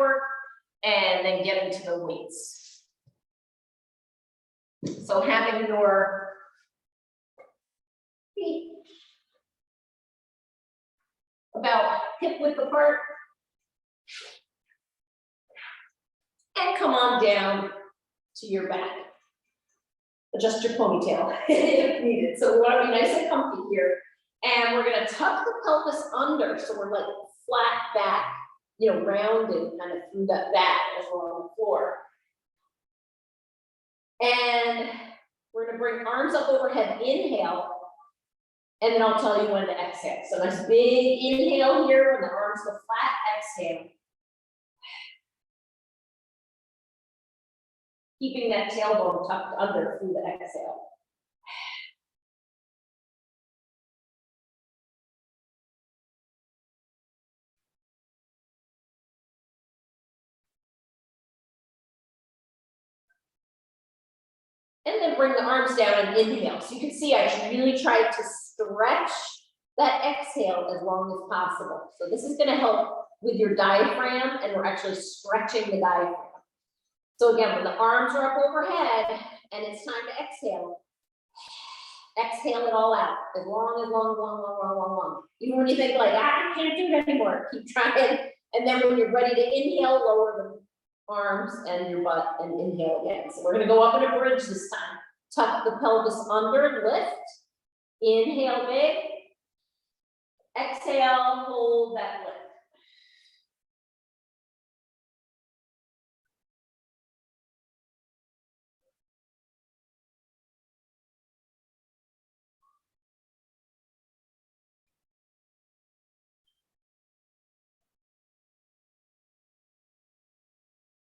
work, and then get into the weights. So having your feet about hip width apart, and come on down to your back. Adjust your ponytail if needed. So we want to be nice and comfy here. And we're going to tuck the pelvis under, so we're like flat back, you know, rounded kind of through that back as we're on the floor. And we're going to bring arms up overhead, inhale, and then I'll tell you when to exhale. So nice big inhale here when the arms go flat, exhale. Keeping that tailbone tucked under through the exhale. And then bring the arms down and inhale. So you can see I really tried to stretch that exhale as long as possible. So this is going to help with your diaphragm, and we're actually stretching the diaphragm. So again, when the arms are up overhead and it's time to exhale, exhale it all out as long. Even when you think like, I can't do it anymore, keep trying. And then when you're ready to inhale, lower the arms and your butt and inhale again. So we're going to go up in a bridge this time. Tuck the pelvis under, lift. Inhale big. Exhale, hold that lift.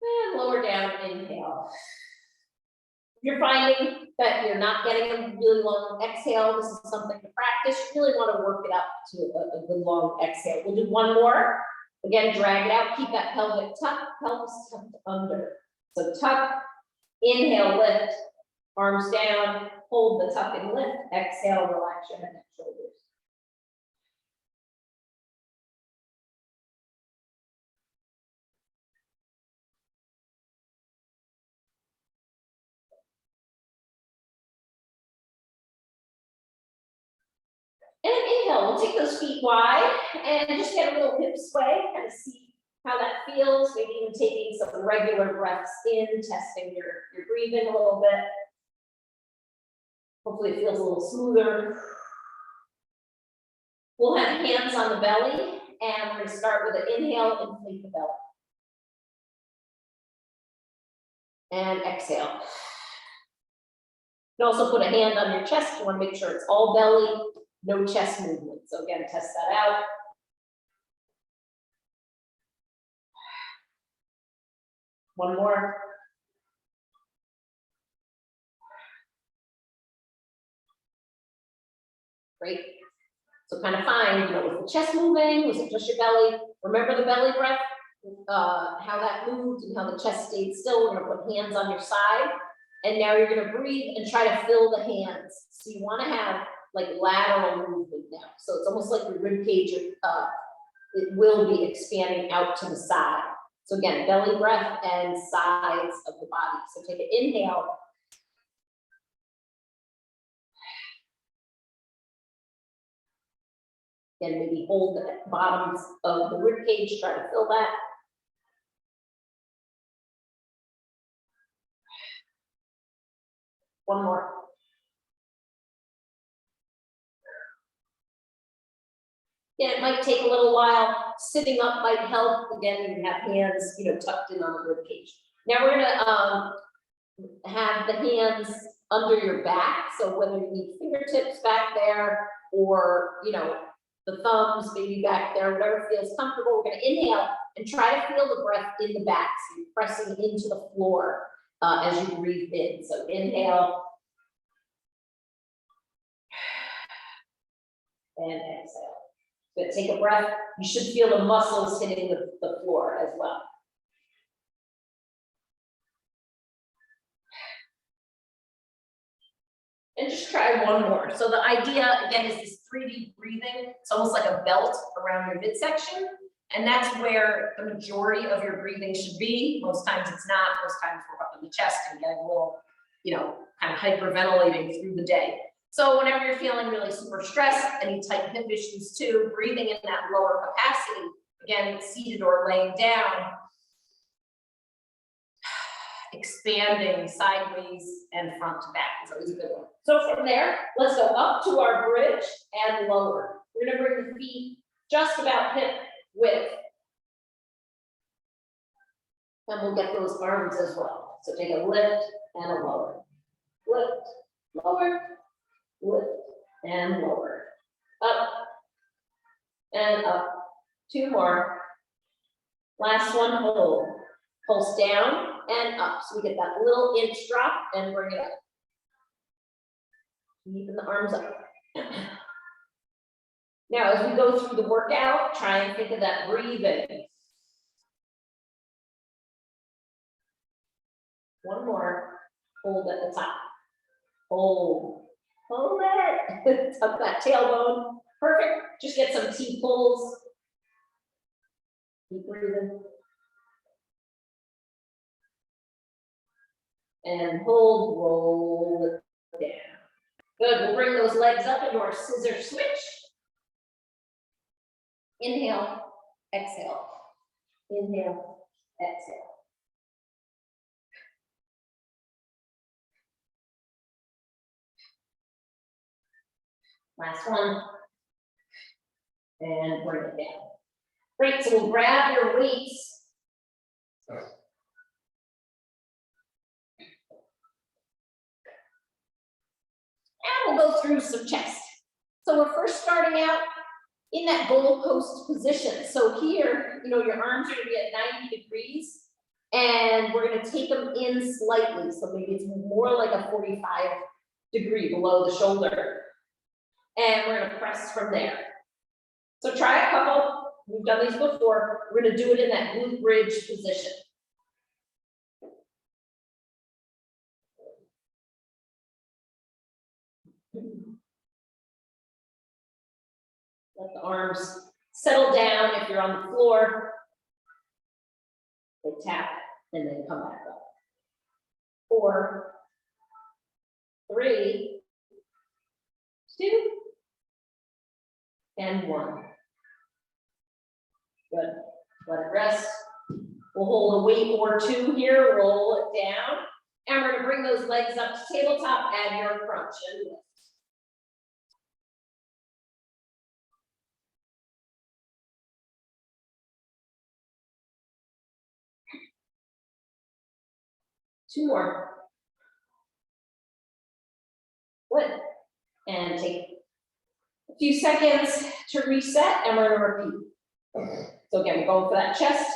And lower down, inhale. If you're finding that you're not getting a really long exhale, this is something to practice. You really want to work it up to a good long exhale. We'll do one more. Again, drag it out, keep that pelvic tuck, pelvis tucked under. So tuck, inhale, lift, arms down, hold the tuck and lift, exhale, relax your head and shoulders. And inhale, we'll take those feet wide and just get a little hip sway, kind of see how that feels. Maybe even taking some regular breaths in, testing your breathing a little bit. Hopefully it feels a little smoother. We'll have hands on the belly, and we're going to start with an inhale, inflate the belly. And exhale. You can also put a hand on your chest. You want to make sure it's all belly. No chest movement. So again, test that out. One more. Great. So kind of find, was the chest moving? Was it just your belly? Remember the belly breath, how that moved and how the chest stayed still. We're going to put hands on your side. And now you're going to breathe and try to fill the hands. So you want to have like lateral movement now. So it's almost like your rib cage, it will be expanding out to the side. So again, belly breath and sides of the body. So take an inhale. Again, maybe hold the bottoms of the rib cage, try to fill that. One more. Yeah, it might take a little while. Sitting up might help. Again, you have hands, tucked in on the rib cage. Now we're gonna have the hands under your back. So whether you need fingertips back there or the thumbs maybe back there, whatever feels comfortable. We're gonna inhale and try to feel the breath in the back. So you're pressing into the floor as you breathe in. So inhale and exhale. But take a breath. You should feel the muscles hitting the floor as well. And just try one more. So the idea, again, is this 3D breathing. It's almost like a belt around your midsection. And that's where the majority of your breathing should be. Most times it's not. Most times we're up in the chest and getting a little, kind of hyperventilating through the day. So whenever you're feeling really super stressed, any tight hip issues too, breathing in that lower capacity, again, seated or laying down, expanding sideways and front to back is always a good one. So from there, let's go up to our bridge and lower. We're gonna bring the feet just about hip width. And we'll get those arms as well. So take a lift and a lower. Lift, lower, lift, and lower. Up and up. 2 more. Last one, hold. Pulse down and up. So we get that little inch drop and bring it up. Keeping the arms up. Now, as we go through the workout, try and think of that breathing. 1 more. Hold at the top. Hold. Hold it. Tuck that tailbone. Perfect. Just get some T pulls. Keep breathing. And hold, roll it down. Good. We'll bring those legs up into our scissor switch. Inhale, exhale. Inhale, exhale. Last one. And bring it down. Great, so we'll grab your weights. And we'll go through some chest. So we're first starting out in that goalpost position. So here, your arms are gonna be at 90 degrees and we're gonna take them in slightly. So maybe it's more like a 45 degree below the shoulder. And we're gonna press from there. So try a couple. We've done these before. We're gonna do it in that glute bridge position. Let the arms settle down. If you're on the floor, they tap and then come back up. 4, 3, 2, and 1. Good. Let it rest. We'll hold a weight or 2 here, roll it down, and we're gonna bring those legs up to tabletop, add your crunch and lift. Two more. Good. And take a few seconds to reset, and we're gonna repeat. So again, we're going for that chest.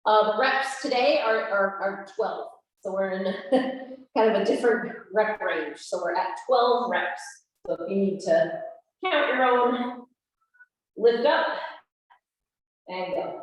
The reps today are 12. So we're in kind of a different rep range. So we're at 12 reps. So if you need to count your own, lift up and go.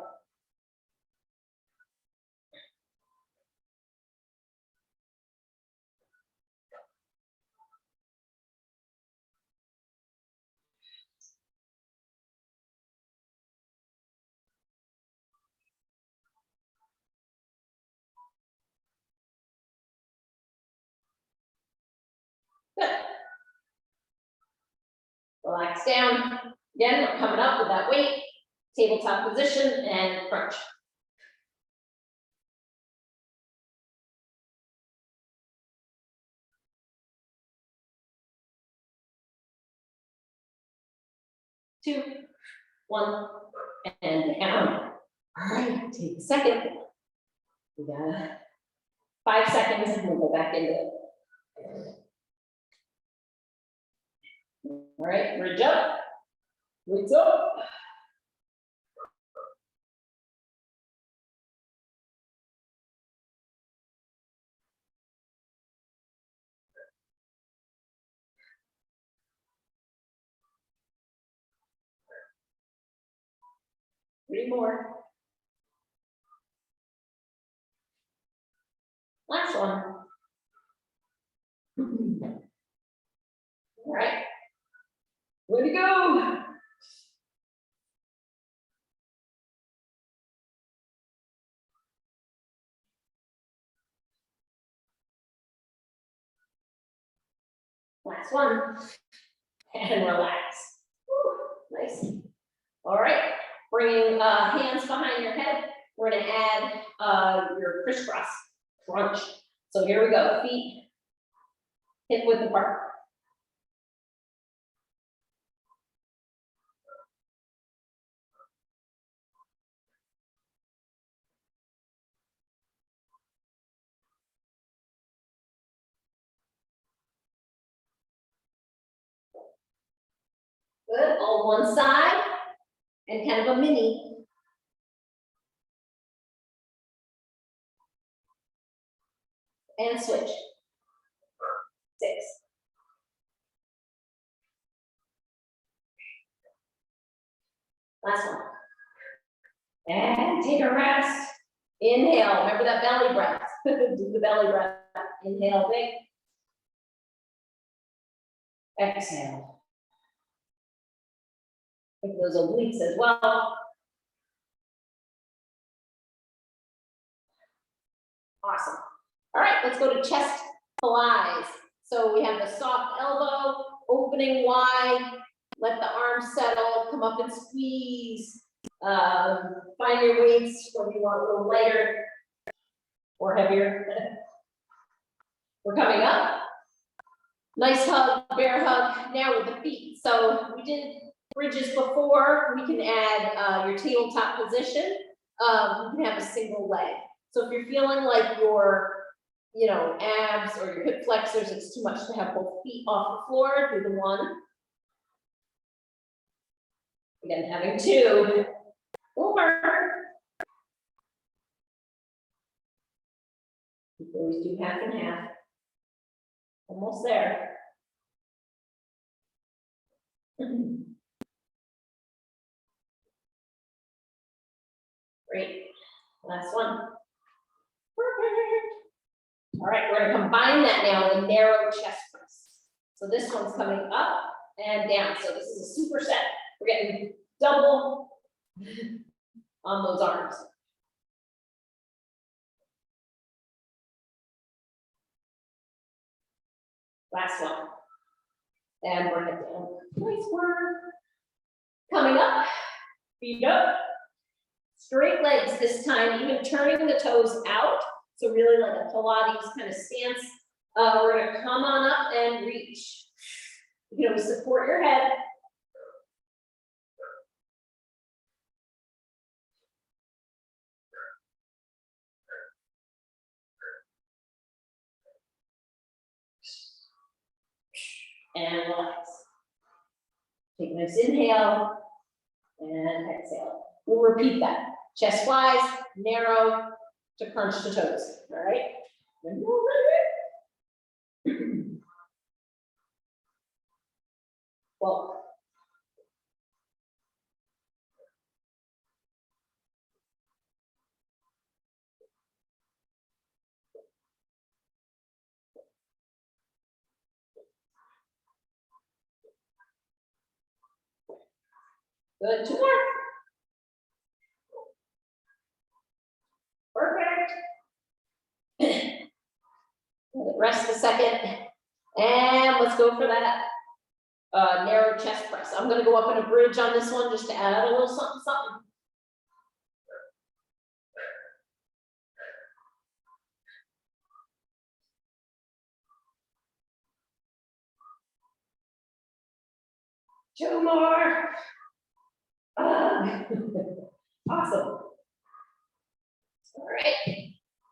Good. Relax down. Again, we're coming up with that weight, tabletop position, and crunch. Two, 1, and down. All right, take a second. We got 5 seconds, and we'll go back into it. All right, bridge up, weights up. Three more. Last one. All right. Way to go. Last one. And relax. Woo, nice. All right, bringing hands behind your head. We're gonna add your crisscross crunch. So here we go, feet hip width apart. Good, all one side and kind of a mini. And switch. 6. Last one. And take a rest. Inhale, remember that belly breath. Do the belly breath. Inhale big. Exhale. Take those obliques as well. Awesome. All right, let's go to chest flies. So we have the soft elbow, opening wide, let the arms settle, come up and squeeze. Find your weights, whether you want a little lighter or heavier. We're coming up. Nice hug, bear hug, now with the feet. So we did bridges before. We can add your tabletop position. You can have a single leg. So if you're feeling like your, abs or your hip flexors, it's too much to have both feet off the floor, do the one. Again, having 2 will work. You can always do half and half. Almost there. Great. Last one. Perfect. All right, we're going to combine that now with a narrow chest press. So this one's coming up and down. So this is a superset. We're getting double on those arms. Last one. And bring it down. Nice work. Coming up, feet up. Straight legs this time, even turning the toes out. So really like a Pilates kind of stance. We're gonna come on up and reach. You can always support your head. And relax. Take a nice inhale and exhale. We'll repeat that. Chest flies, narrow to crunch the toes. All right. Well. Good, 2 more. Perfect. Rest a second. And let's go for that narrow chest press. I'm gonna go up in a bridge on this one just to add a little something, something. Two more. Awesome. All right.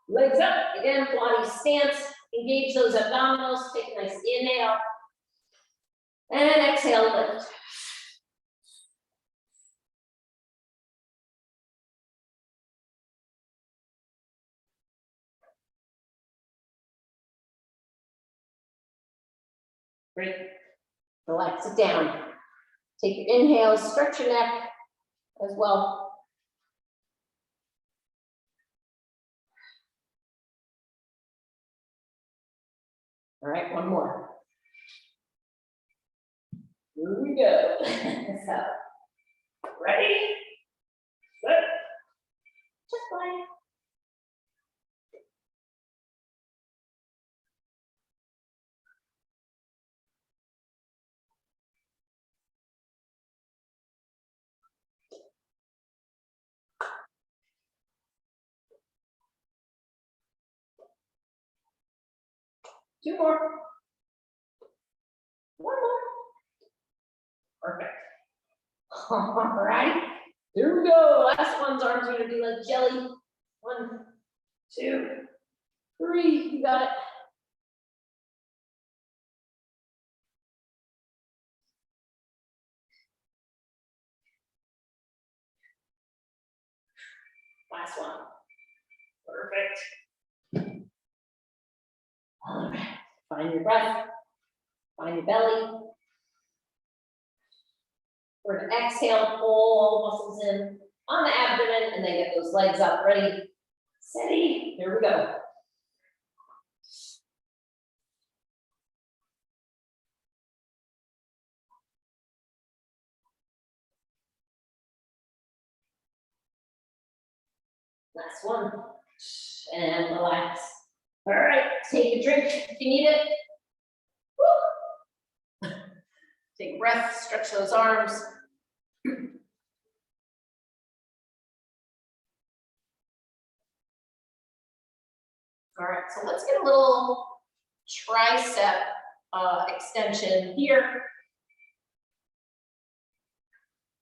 Legs up. Again, Pilates stance. Engage those abdominals. Take a nice inhale. And exhale, lift. Great. Relax it down. Take your inhale, stretch your neck as well. All right, one more. Here we go. So, ready? Good. Just fine. 2 more. 1 more. Perfect. All right, here we go. Last one's arms are gonna be like jelly. 1, 2, 3, you got it. Last one. Perfect. All right, find your breath, find your belly. We're gonna exhale, pull all the muscles in on the abdomen, and then get those legs up, ready, steady, here we go. Last one, and relax. All right, take a drink if you need it. Woo. Take a breath, stretch those arms. All right, so let's get a little tricep extension here.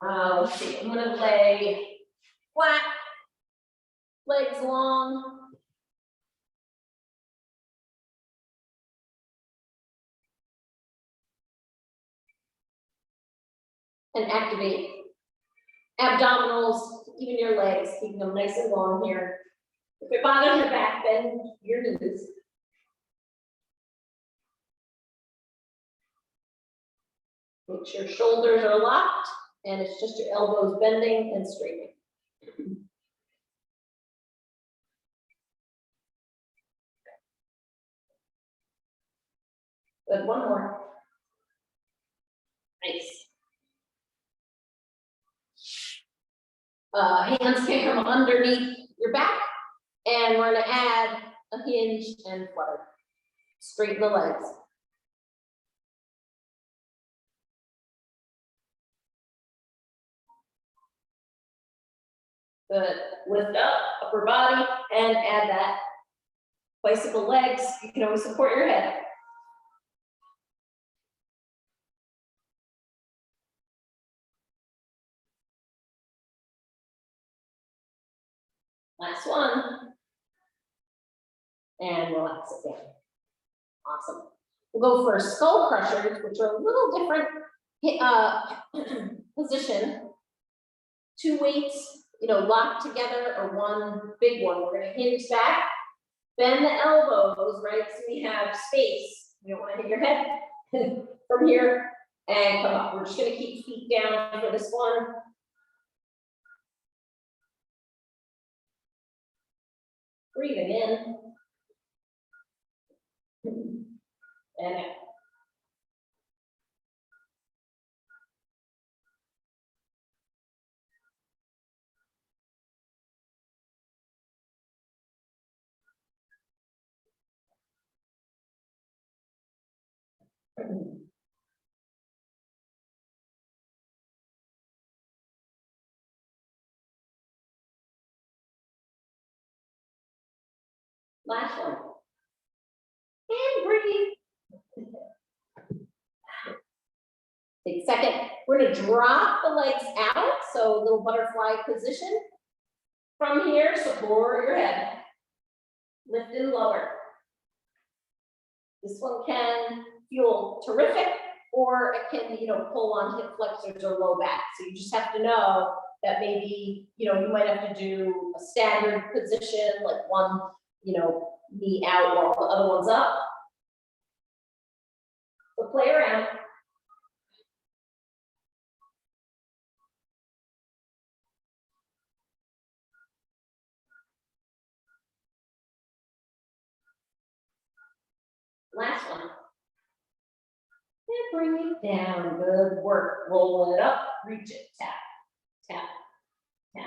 Let's see, I'm gonna lay flat, legs long. And activate abdominals, even your legs, keeping them nice and long here. If it bothers your back, bend your knees. Make sure shoulders are locked and it's just your elbows bending and straightening. Good, one more. Nice. Hands can come underneath your back, and we're gonna add a hinge and flutter. Straighten the legs. Good, lift up, upper body, and add that bicycle legs. You can always support your head. Last one. And relax again. Awesome. We'll go for skull crushers, which are a little different position. 2 weights, locked together, or one big one. We're gonna hinge back, bend the elbows, right? So we have space. You don't want to hit your head from here and come up. We're just gonna keep feet down for this one. Breathing in. And out. Last one. And breathe. Take a second. We're going to drop the legs out, so a little butterfly position. From here, support your head. Lift and lower. This one can feel terrific, or it can, pull on hip flexors or low back. So you just have to know that maybe, you might have to do a standard position, like one, knee out while the other one's up. So play around. Last one. And bring it down. Good work. Roll it up. Reach it. Tap, tap, tap.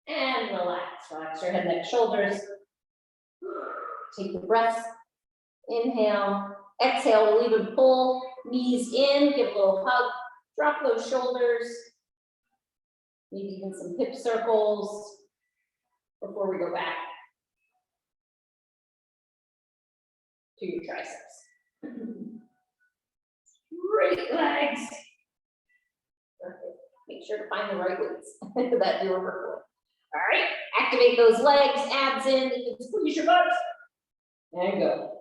And relax. Relax your head, neck, shoulders. Take the breath. Inhale. Exhale. We'll even pull Knees in, give a little hug, drop those shoulders. Maybe even some hip circles before we go back to your triceps. Straight legs. Perfect. Make sure to find the right weights that you're working with. All right, activate those legs, abs in, you can squeeze your butt. There you go.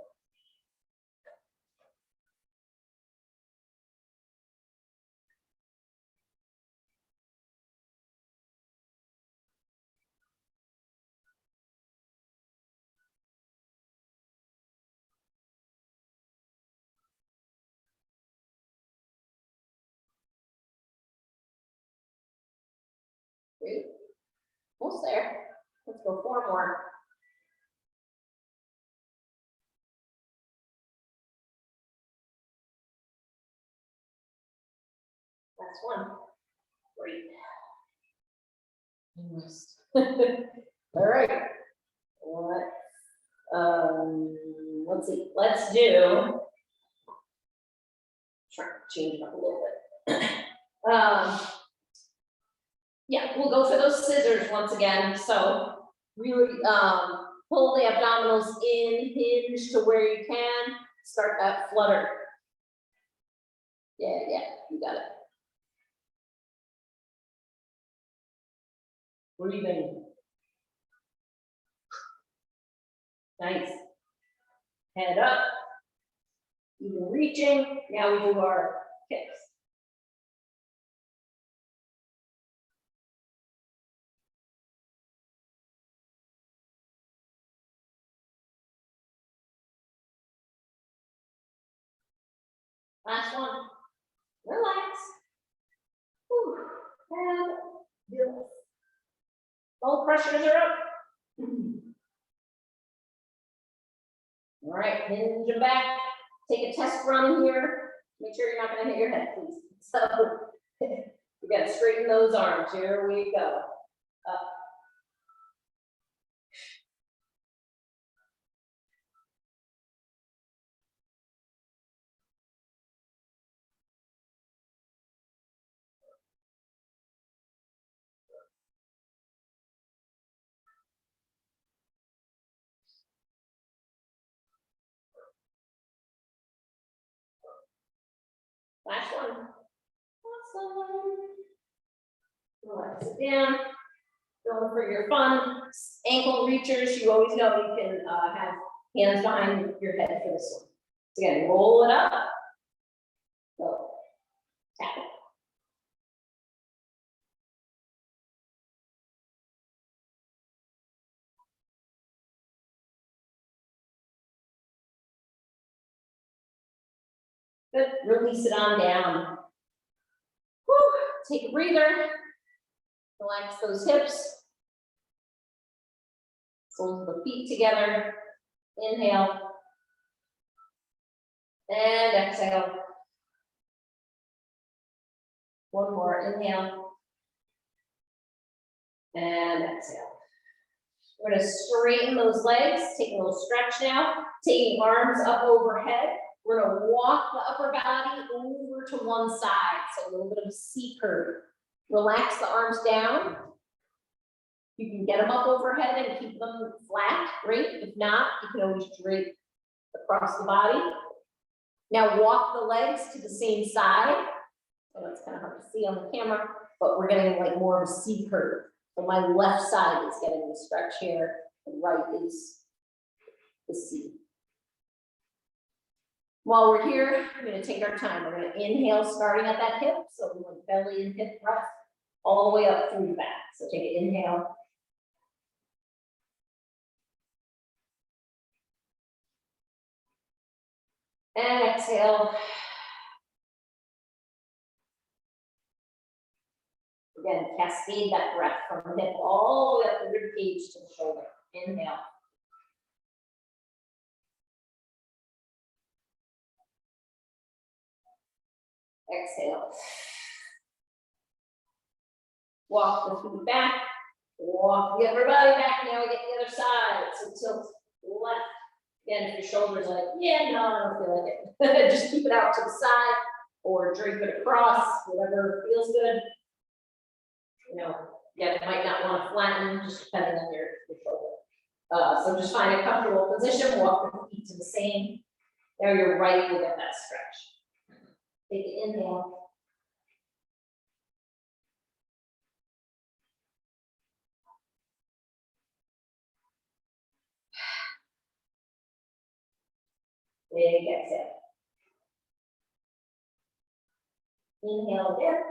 Great. Almost there. Let's go 4 more. Last one. Great. All right. Let's see. Let's do. Try to change it up a little bit. Yeah, we'll go for those scissors once again. So really pull the abdominals in, hinge to where you can. Start that flutter. Yeah, you got it. Breathing. Nice. Head up. Even reaching. Now we do our kicks. Last one. Relax. Whew. And do this. All pressures are up. All right, hinge them back. Take a test run here. Make sure you're not going to hit your head, please. So we got to straighten those arms. Here we go. Up. Last one. Awesome. Relax it down. Going for your fun ankle reachers. You always know you can have hands behind your head for this one. So again, roll it up. Go. Tap it. Good. Release it on down. Whew. Take a breather. Relax those hips. Soles of the feet together. Inhale. And exhale. One more. Inhale. And exhale. We're going to straighten those legs. Take a little stretch now. Taking arms up overhead. We're going to walk the upper body over to one side. So a little bit of a C curve. Relax the arms down. You can get them up overhead and keep them flat. Great. If not, you can always drape across the body. Now walk the legs to the same side. So it's kind of hard to see on the camera, but we're getting like more of a C curve. So my left side is getting the stretch here. The right is the C. While we're here, we're going to take our time. We're going to inhale, starting at that hip. So we want belly and hip thrust all the way up through the back. So take an inhale. And exhale. Again, cascade that breath from the hip all the way up the rib cage to the shoulder. Inhale. Exhale. Walk the feet back. Walk the upper body back. Now we get the other side. So tilt left. Again, if your shoulders are like, yeah, no, I don't feel like it, just keep it out to the side or drape it across, whatever feels good. You know, again, it might not want to flatten, just depending on your shoulder. So just find a comfortable position, walk the feet to the same. There you're right, you'll get that stretch. Take an inhale. Big exhale. Inhale again.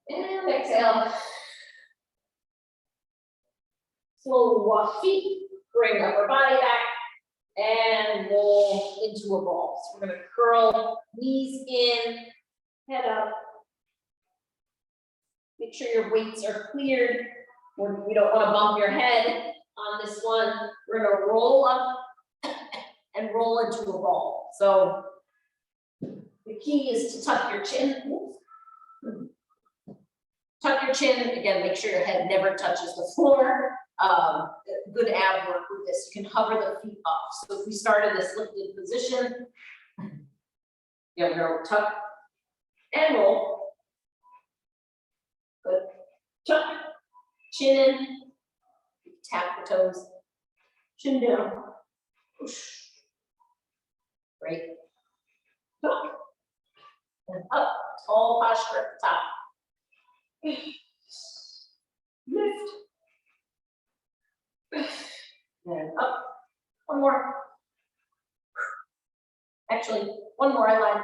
And exhale. Slowly walk feet, bring upper body back, and roll into a ball. So we're gonna curl knees in, head up. Make sure your weights are cleared. We don't want to bump your head on this one. We're gonna roll up and roll into a ball. So the key is to tuck your chin. Tuck your chin. Again, make sure your head never touches the floor. Good ab work with this. You can hover the feet off. So if we start in this lifted position, we're gonna tuck and roll. Good. Tuck, chin in, tap the toes, chin down, push. Great. Tuck and up, tall posture at the top. Lift. And up. One more. Actually, one more, I lied.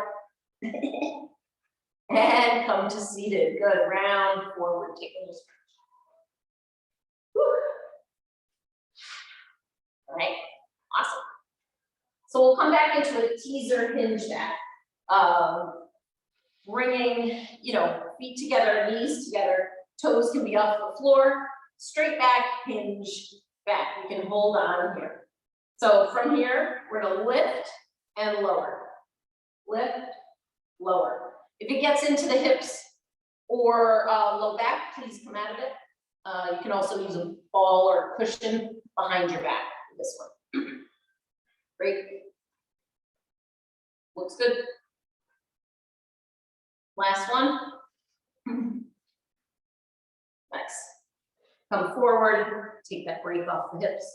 And come to seated. Good. Round forward. Take a little stretch. All right. Awesome. So we'll come back into a teaser hinge back. Bringing, feet together, knees together, toes can be off the floor, straight back, hinge back. You can hold on here. So from here, we're gonna lift and lower. Lift, lower. If it gets into the hips or low back, please come out of it. You can also use a ball or cushion behind your back for this one. Great. Looks good. Last one. Nice. Come forward, take that break off the hips.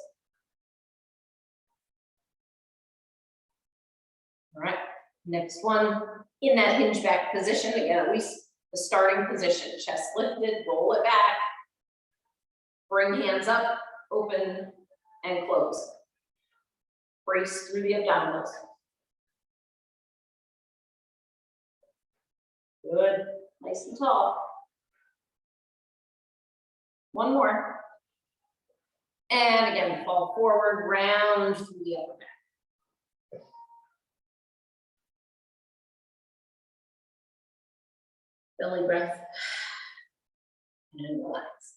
All right, next one. In that hinge back position, again, at least the starting position, chest lifted, roll it back. Bring hands up, open and close. Brace through the abdominals. Good, nice and tall. One more. And again, fall forward, round through the upper back. Belly breath. And relax.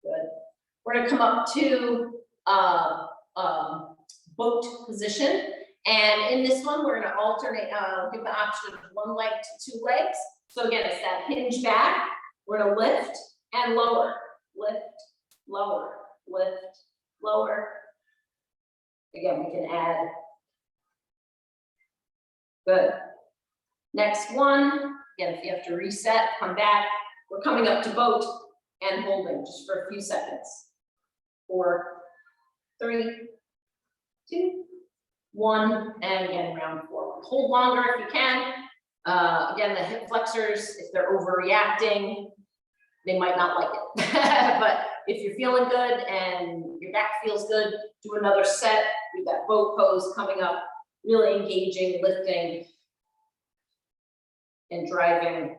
Good. We're gonna come up to boat position. And in this one, we're gonna alternate, give the option of one leg to two legs. So again, it's that hinge back. We're gonna lift and lower, lift, lower, lift, lower. Again, we can add. Good. Next one, again, if you have to reset, come back. We're coming up to boat and holding just for a few seconds. 4, 3, 2, 1, and again, round forward. Hold longer if you can. Again, the hip flexors, if they're overreacting, they might not like it. But if you're feeling good and your back feels good, do another set. We've got boat pose coming up, really engaging, lifting, and driving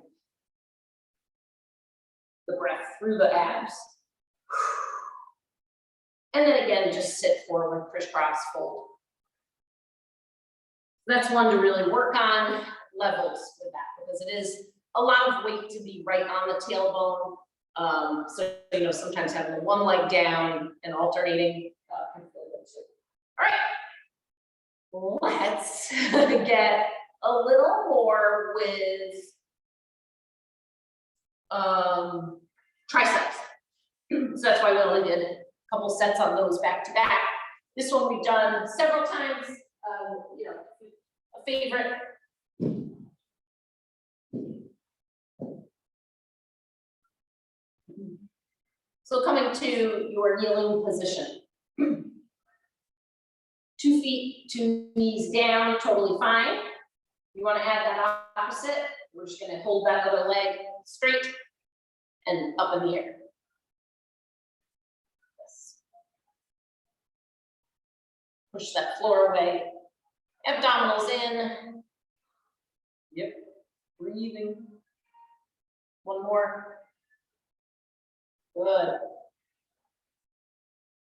the breath through the abs. And then again, just sit forward, crisscross, fold. That's one to really work on levels with that, because it is a lot of weight to be right on the tailbone. So, sometimes having the one leg down and alternating can feel good too. All right, let's get a little more with triceps. So that's why we only did a couple sets on those back to back. This one we've done several times, you know, a favorite. So coming to your kneeling position. 2 feet, 2 knees down, totally fine. You want to add that opposite, we're just going to hold that other leg straight and up in the air. Yes. Push that floor away. Abdominals in. Yep. Breathing. One more. Good.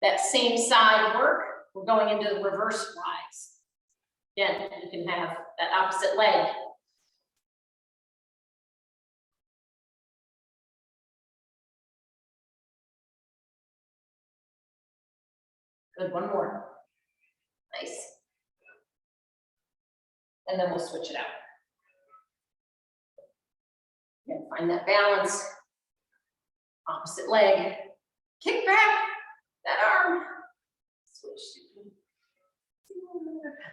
That same side work, we're going into the reverse flies. Again, you can have that opposite leg. Good, one more. Nice. And then we'll switch it out. Again, find that balance. Opposite leg. Kick back that arm. Switch.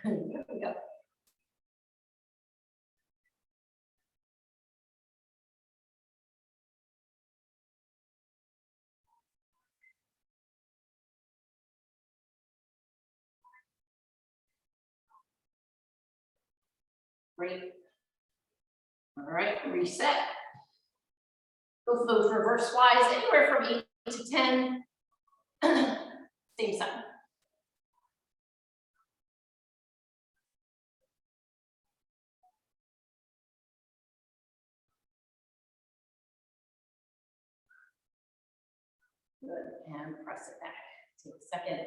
There we go. Great. All right, reset. Both of those reverse flies, anywhere from 8 to 10. Same side. Good, and press it back. Take a second.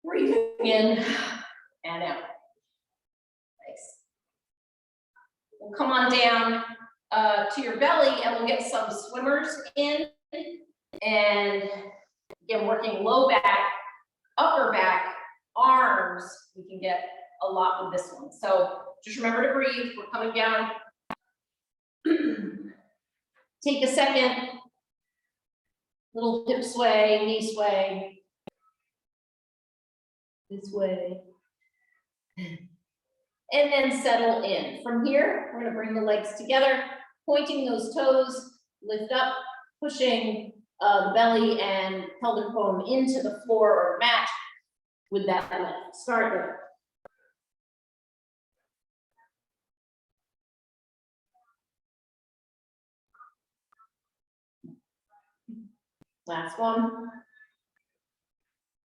Breathing in and out. Nice. We'll come on down to your belly and we'll get some swimmers in. And again, working low back, upper back, arms, we can get a lot with this one. So just remember to breathe. We're coming down. Take a second. Little hip sway, knee sway. This way. And then settle in. From here, we're going to bring the legs together, pointing those toes, lift up, pushing the belly and pelvic bone into the floor or mat with that lift. Start there. Last one.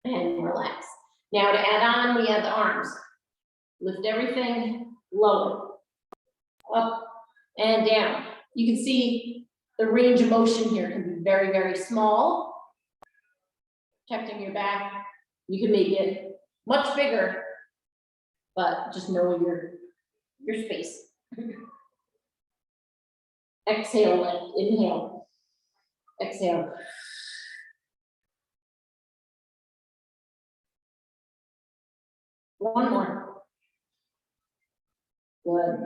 And relax. Now to add on, we have the arms. Lift everything, lower, up and down. You can see the range of motion here can be very, very small. Protecting your back. You can make it much bigger, but just know your space. Exhale, lift, inhale, exhale. One more. Good.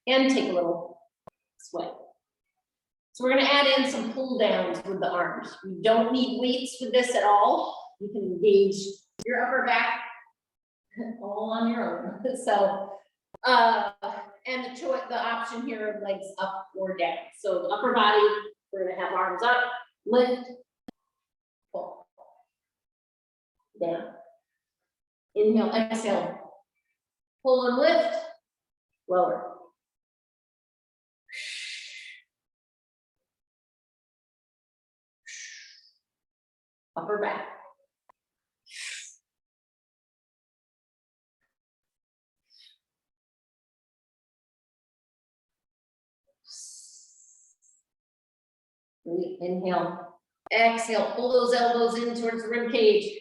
And take a little sway. So we're going to add in some pull downs with the arms. We don't need weights with this at all. You can engage your upper back all on your own. So, and the option here of legs up or down. So the upper body, we're going to have arms up, lift, pull, down. Inhale, exhale, pull and lift, lower. Upper back. Great. Inhale, exhale, pull those elbows in towards the rib cage.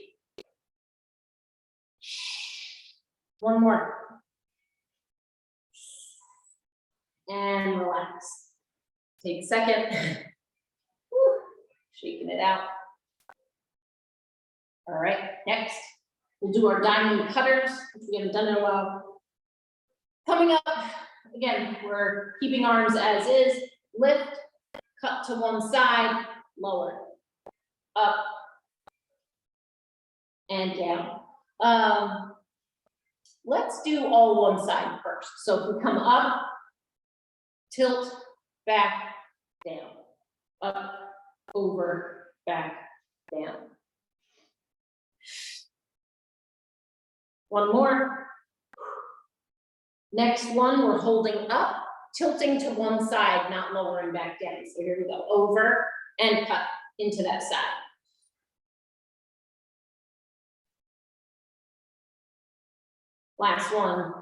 One more. And relax. Take a second. Woo. Shaking it out. All right, next, we'll do our diamond cutters, which we haven't done in a while. Coming up, again, we're keeping arms as is. lift, cut to one side, lower, up, and down. Let's do all one side first. So if we come up, tilt, back, down, up, over, back, down. One more. Next one, we're holding up, tilting to one side, not lowering back down. So here we go, over and cut into that side. Last one.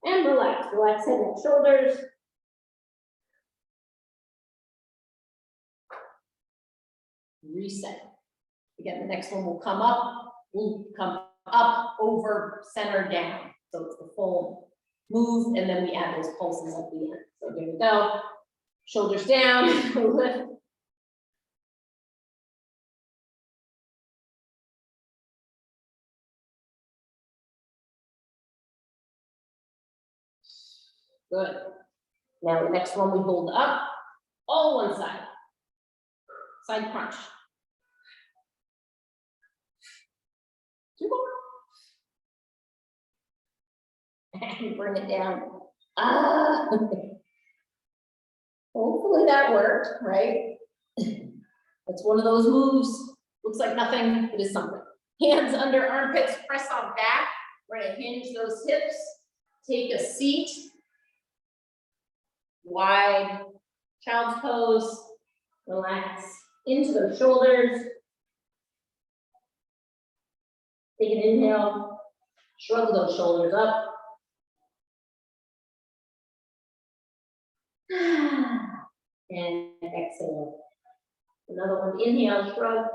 And relax, relax head and shoulders. Reset. Again, the next one will come up, over, center, down. So it's the full move, and then we add those pulses at the end. So here we go. Shoulders down, lift. Good. Now the next one we hold up, all one side. Side crunch. Two more. And bring it down. Hopefully that worked, right? That's one of those moves. Looks like nothing, it is something. Hands under armpits, press on back. We're gonna hinge those hips. Take a seat. Wide child's pose. Relax into those shoulders. Take an inhale. Shrug those shoulders up. And exhale. Another one, inhale, shrug.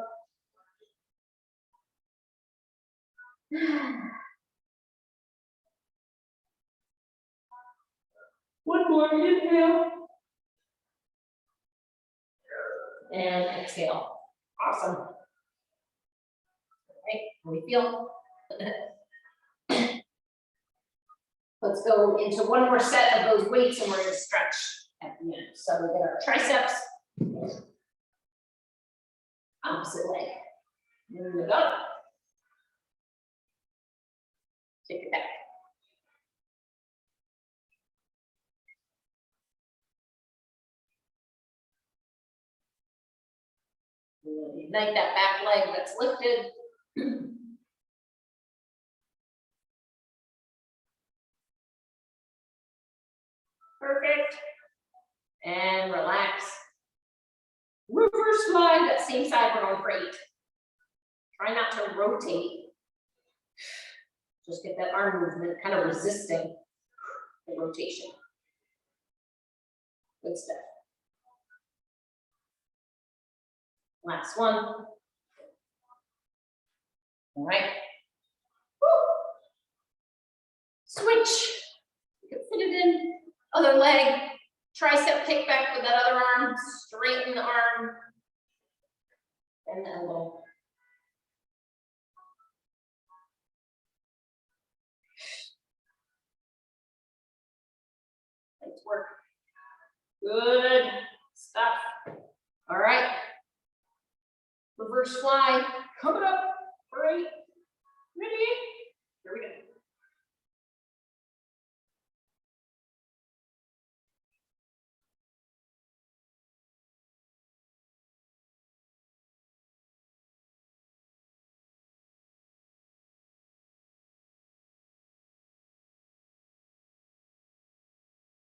One more, inhale. And exhale. Awesome. All right, how do we feel? Let's go into one more set of those weights and we're going to stretch at the end. So we get our triceps. Opposite leg. There we go. Take it back. Ignite that back leg that's lifted. Perfect. And relax. Reverse slide, that same side we're going for 8. Try not to rotate. Just get that arm movement, kind of resisting the rotation. Good stuff. Last one. All right. Woo. Switch. You can fit it in. Other leg. Tricep kickback with that other arm. Straighten the arm. And the elbow. Nice work. Good stuff. All right. Reverse fly.